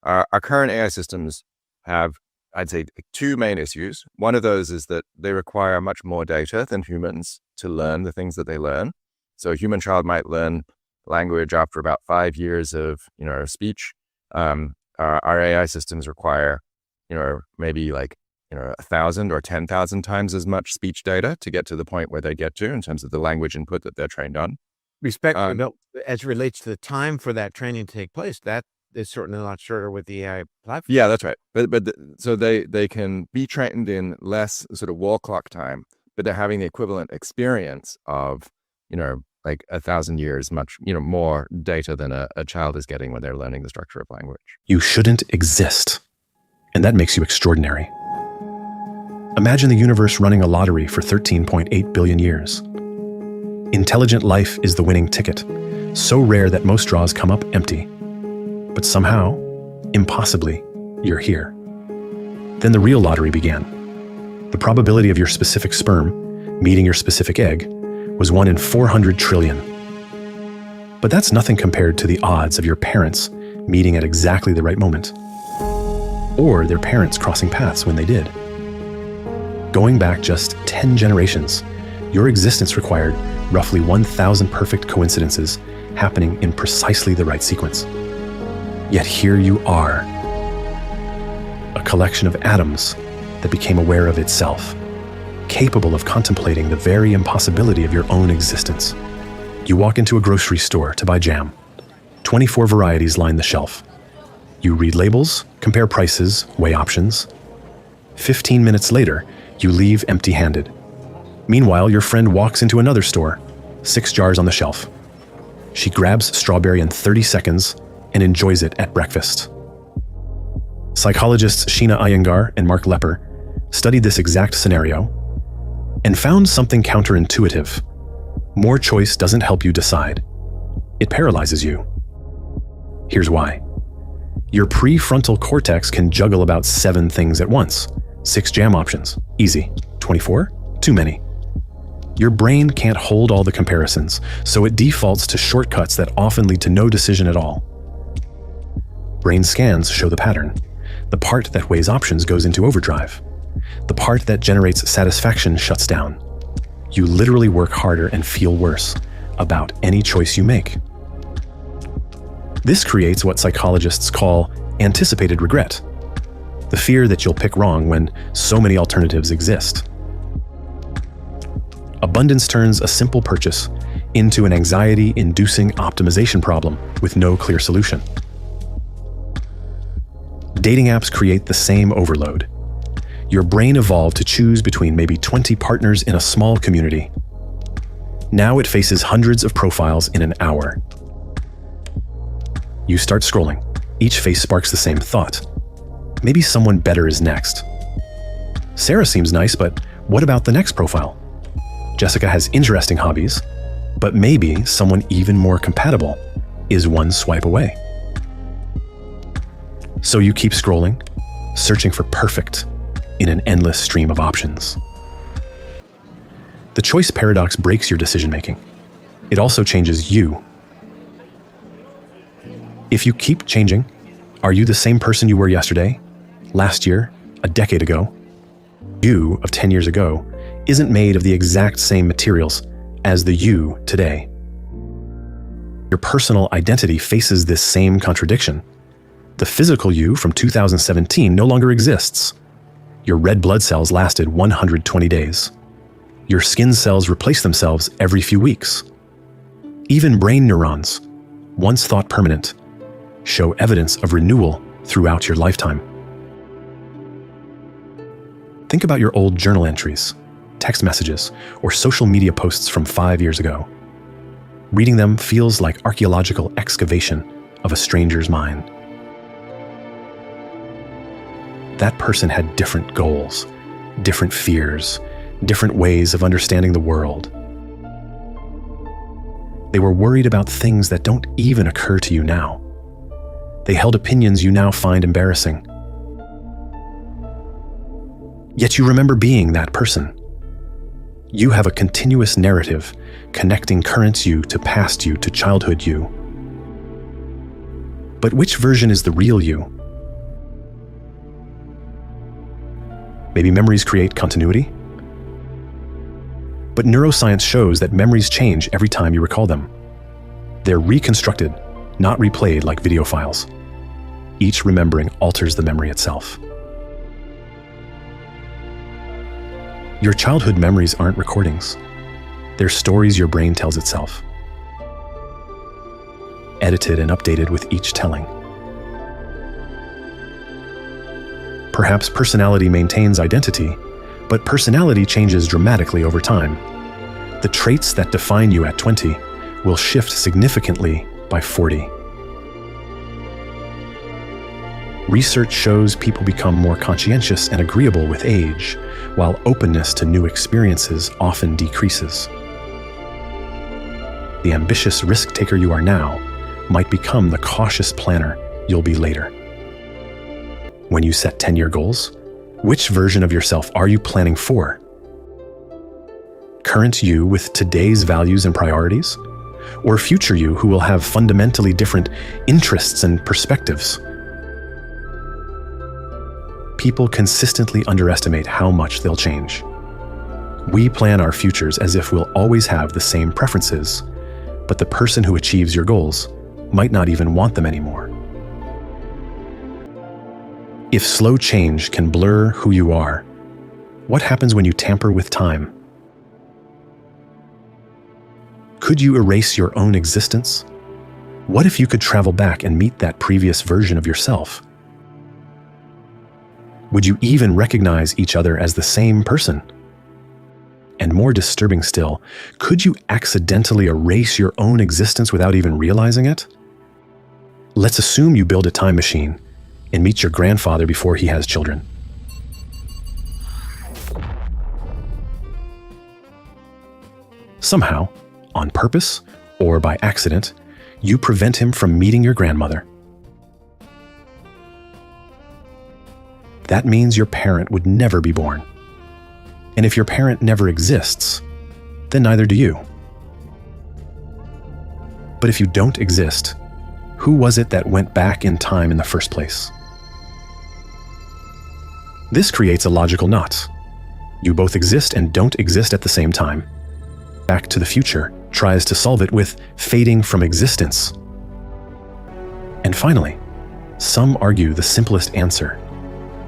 Our current AI systems have, I'd say, two main issues. One of those is that they require much more data than humans to learn the things that they learn. So a human child might learn language after about 5 years of, speech. Our AI systems require, maybe 1,000 or 10,000 times as much speech data to get to the point where they get to in terms of the language input that they're trained on. As it relates to the time for that training to take place, that is certainly a lot shorter with the AI platform. Yeah, that's right. So they can be trained in less sort of wall clock time, but they're having the equivalent experience of, 1,000 years, much, more data than a child is getting when they're learning the structure of language. You shouldn't exist, and that makes you extraordinary. Imagine the universe running a lottery for 13.8 billion years. Intelligent life is the winning ticket, so rare that most draws come up empty. But somehow, impossibly, you're here. Then the real lottery began. The probability of your specific sperm meeting your specific egg was 1 in 400 trillion. But that's nothing compared to the odds of your parents meeting at exactly the right moment, or their parents crossing paths when they did. Going back just 10 generations, your existence required roughly 1,000 perfect coincidences happening in precisely the right sequence. Yet here you are, a collection of atoms that became aware of itself, capable of contemplating the very impossibility of your own existence. You walk into a grocery store to buy jam. 24 varieties line the shelf. You read labels, compare prices, weigh options. 15 minutes later, you leave empty-handed. Meanwhile, your friend walks into another store, 6 jars on the shelf. She grabs strawberry in 30 seconds and enjoys it at breakfast. Psychologists Sheena Iyengar and Mark Lepper studied this exact scenario and found something counterintuitive. More choice doesn't help you decide. It paralyzes you. Here's why. Your prefrontal cortex can juggle about 7 things at once. 6 jam options, easy. 24, too many. Your brain can't hold all the comparisons, so it defaults to shortcuts that often lead to no decision at all. Brain scans show the pattern. The part that weighs options goes into overdrive. The part that generates satisfaction shuts down. You literally work harder and feel worse about any choice you make. This creates what psychologists call anticipated regret, the fear that you'll pick wrong when so many alternatives exist. Abundance turns a simple purchase into an anxiety-inducing optimization problem with no clear solution. Dating apps create the same overload. Your brain evolved to choose between maybe 20 partners in a small community. Now it faces hundreds of profiles in an hour. You start scrolling. Each face sparks the same thought. Maybe someone better is next. Sarah seems nice, but what about the next profile? Jessica has interesting hobbies, but maybe someone even more compatible is one swipe away. So you keep scrolling, searching for perfect in an endless stream of options. The choice paradox breaks your decision-making. It also changes you. If you keep changing, are you the same person you were yesterday, last year, a decade ago? You of 10 years ago isn't made of the exact same materials as the you today. Your personal identity faces this same contradiction. The physical you from 2017 no longer exists. Your red blood cells lasted 120 days. Your skin cells replace themselves every few weeks. Even brain neurons, once thought permanent, show evidence of renewal throughout your lifetime. Think about your old journal entries, text messages, or social media posts from 5 years ago. Reading them feels like archaeological excavation of a stranger's mind. That person had different goals, different fears, different ways of understanding the world. They were worried about things that don't even occur to you now. They held opinions you now find embarrassing. Yet you remember being that person. You have a continuous narrative connecting current you to past you to childhood you. But which version is the real you? Maybe memories create continuity? But neuroscience shows that memories change every time you recall them. They're reconstructed, not replayed like video files. Each remembering alters the memory itself. Your childhood memories aren't recordings. They're stories your brain tells itself, edited and updated with each telling. Perhaps personality maintains identity, but personality changes dramatically over time. The traits that define you at 20 will shift significantly by 40. Research shows people become more conscientious and agreeable with age, while openness to new experiences often decreases. The ambitious risk-taker you are now might become the cautious planner you'll be later. When you set 10-year goals, which version of yourself are you planning for? Current you with today's values and priorities? Or future you who will have fundamentally different interests and perspectives? People consistently underestimate how much they'll change. We plan our futures as if we'll always have the same preferences, but the person who achieves your goals might not even want them anymore. If slow change can blur who you are, what happens when you tamper with time? Could you erase your own existence? What if you could travel back and meet that previous version of yourself? Would you even recognize each other as the same person? And more disturbing still, could you accidentally erase your own existence without even realizing it? Let's assume you build a time machine and meet your grandfather before he has children. Somehow, on purpose or by accident, you prevent him from meeting your grandmother. That means your parent would never be born. And if your parent never exists, then neither do you. But if you don't exist, who was it that went back in time in the first place? This creates a logical knot. You both exist and don't exist at the same time. Back to the Future tries to solve it with fading from existence. And finally, some argue the simplest answer.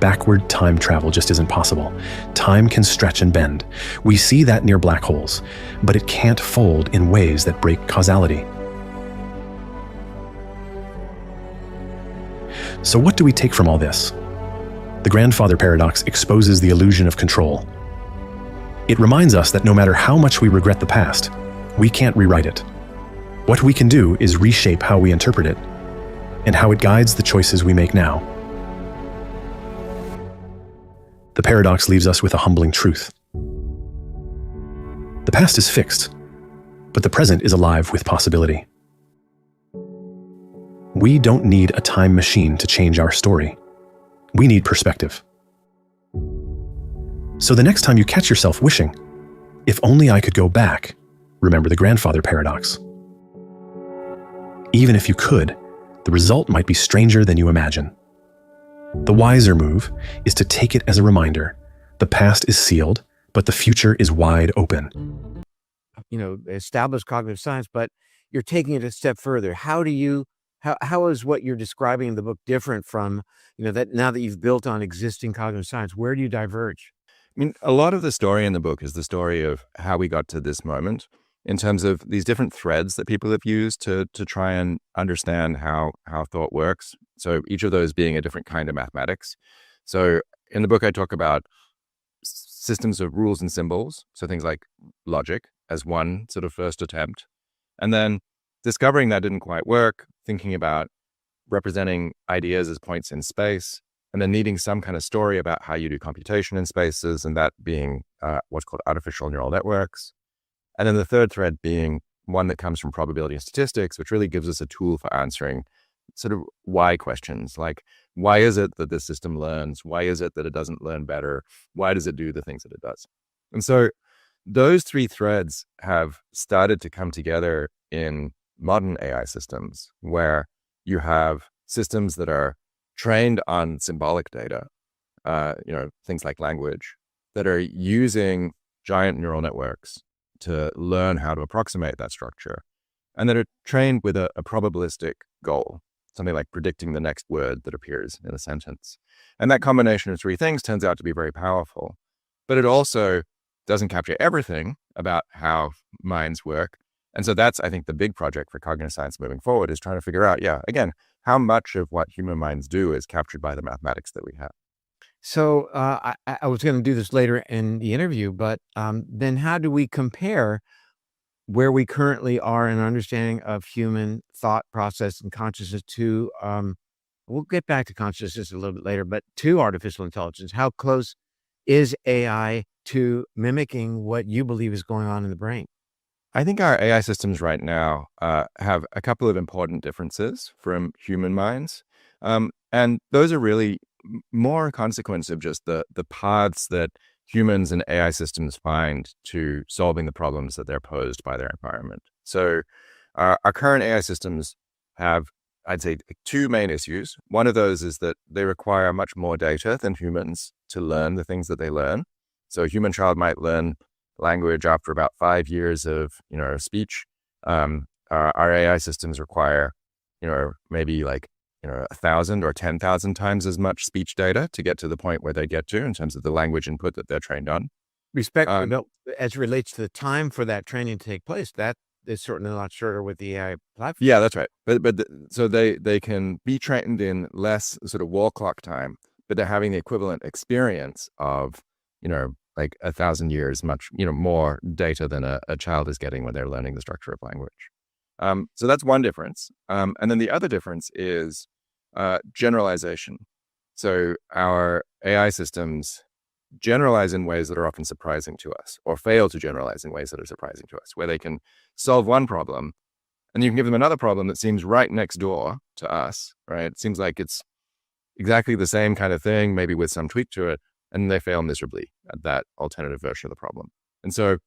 Backward time travel just isn't possible. Time can stretch and bend. We see that near black holes, but it can't fold in ways that break causality. So what do we take from all this? The grandfather paradox exposes the illusion of control. It reminds us that no matter how much we regret the past, we can't rewrite it. What we can do is reshape how we interpret it and how it guides the choices we make now. The paradox leaves us with a humbling truth. The past is fixed, but the present is alive with possibility. We don't need a time machine to change our story. We need perspective. So the next time you catch yourself wishing, if only I could go back, remember the grandfather paradox. Even if you could, the result might be stranger than you imagine. The wiser move is to take it as a reminder. The past is sealed, but the future is wide open. Established cognitive science, but you're taking it a step further. How is what you're describing in the book different from, that now that you've built on existing cognitive science? Where do you diverge? I mean, a lot of the story in the book is the story of how we got to this moment in terms of these different threads that people have used to try and understand how thought works. So each of those being a different kind of mathematics. So in the book, I talk about systems of rules and symbols. So things like logic as one sort of first attempt. And then discovering that didn't quite work, thinking about representing ideas as points in space, and then needing some kind of story about how you do computation in spaces, and that being what's called artificial neural networks. And then the third thread being one that comes from probability and statistics, which really gives us a tool for answering sort of why questions, like why is it that this system learns? Why is it that it doesn't learn better? Why does it do the things that it does? And so those three threads have started to come together in modern AI systems, where you have systems that are trained on symbolic data. things like language, that are using giant neural networks to learn how to approximate that structure, and that are trained with a probabilistic goal, something like predicting the next word that appears in a sentence. And that combination of three things turns out to be very powerful, but it also doesn't capture everything about how minds work. And so that's, I think, the big project for cognitive science moving forward, is trying to figure out, again, how much of what human minds do is captured by the mathematics that we have. So I was going to do this later in the interview, but then how do we compare where we currently are in understanding of human thought process and consciousness to, we'll get back to consciousness a little bit later, but to artificial intelligence? How close is AI to mimicking what you believe is going on in the brain? I think our AI systems right now have a couple of important differences from human minds. And those are really more a consequence of just the paths that humans and AI systems find to solving the problems that they're posed by their environment. So our current AI systems have, I'd say, two main issues. One of those is that they require much more data than humans to learn the things that they learn. So a human child might learn language after about 5 years of, speech. Our AI systems require, maybe like, 1,000 or 10,000 times as much speech data to get to the point where they get to in terms of the language input that they're trained on. No, as it relates to the time for that training to take place, that is certainly a lot shorter with the AI platform. Yeah, that's right. So they can be trained in less sort of wall clock time, but they're having the equivalent experience of, like 1,000 years, much, more data than a child is getting when they're learning the structure of language. So that's one difference. And then the other difference is generalization. So our AI systems generalize in ways that are often surprising to us, or fail to generalize in ways that are surprising to us, where they can solve one problem and you can give them another problem that seems right next door to us, right? It seems like it's exactly the same kind of thing, maybe with some tweak to it, and they fail miserably at that alternative version of the problem. And so,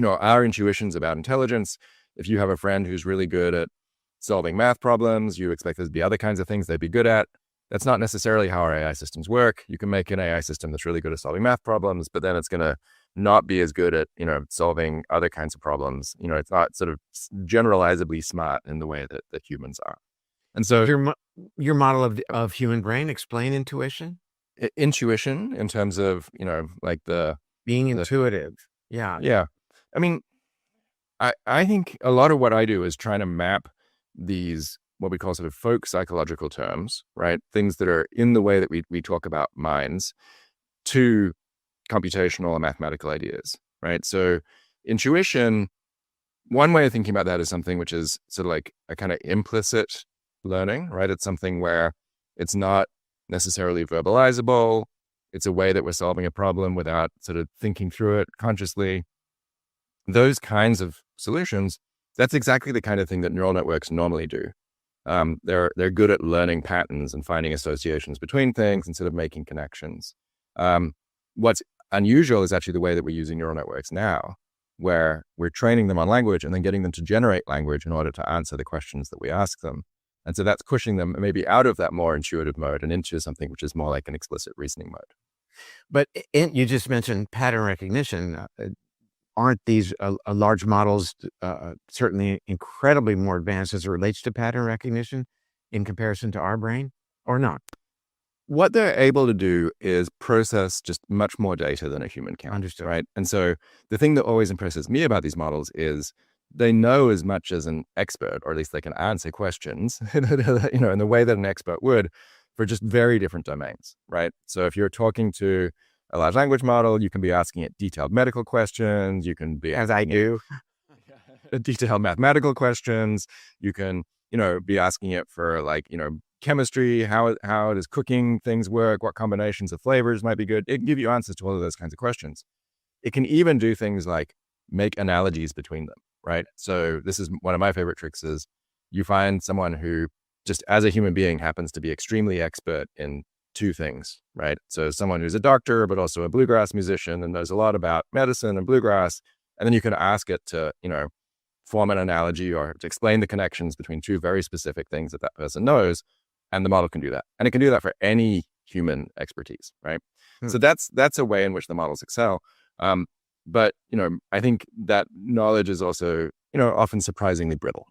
our intuitions about intelligence, if you have a friend who's really good at solving math problems, you expect there to be other kinds of things they'd be good at. That's not necessarily how our AI systems work. You can make an AI system that's really good at solving math problems, but then it's going to not be as good at, solving other kinds of problems. It's not sort of generalizably smart in the way that humans are. And so your model of human brain, explain intuition? Intuition in terms of, like being intuitive. Yeah. Yeah. I mean, I think a lot of what I do is trying to map these, what we call sort of folk psychological terms, right? Things that are in the way that we talk about minds, to computational and mathematical ideas, right? So intuition, one way of thinking about that is something which is sort of like a kind of implicit learning, right? It's something where it's not necessarily verbalizable. It's a way that we're solving a problem without sort of thinking through it consciously. Those kinds of solutions, that's exactly the kind of thing that neural networks normally do. They're good at learning patterns and finding associations between things instead of making connections. What's unusual is actually the way that we're using neural networks now, where we're training them on language and then getting them to generate language in order to answer the questions that we ask them. And so that's pushing them maybe out of that more intuitive mode and into something which is more like an explicit reasoning mode. But you just mentioned pattern recognition. Aren't these large models certainly incredibly more advanced as it relates to pattern recognition in comparison to our brain, or not? What they're able to do is process just much more data than a human can. Understood. Right? And so the thing that always impresses me about these models is they know as much as an expert, or at least they can answer questions, in the way that an expert would, for just very different domains, right? So if you're talking to a large language model, you can be asking it detailed medical questions. You can be, as I do, detailed mathematical questions. You can, be asking it for like, chemistry, how does cooking things work? What combinations of flavors might be good? It can give you answers to all of those kinds of questions. It can even do things like make analogies between them, right? So this is one of my favorite tricks is you find someone who just as a human being happens to be extremely expert in two things, right? So someone who's a doctor, but also a bluegrass musician and knows a lot about medicine and bluegrass. And then you can ask it to, form an analogy or to explain the connections between two very specific things that person knows. And the model can do that. And it can do that for any human expertise, right? Hmm. So that's a way in which the models excel. But, I think that knowledge is also, often surprisingly brittle.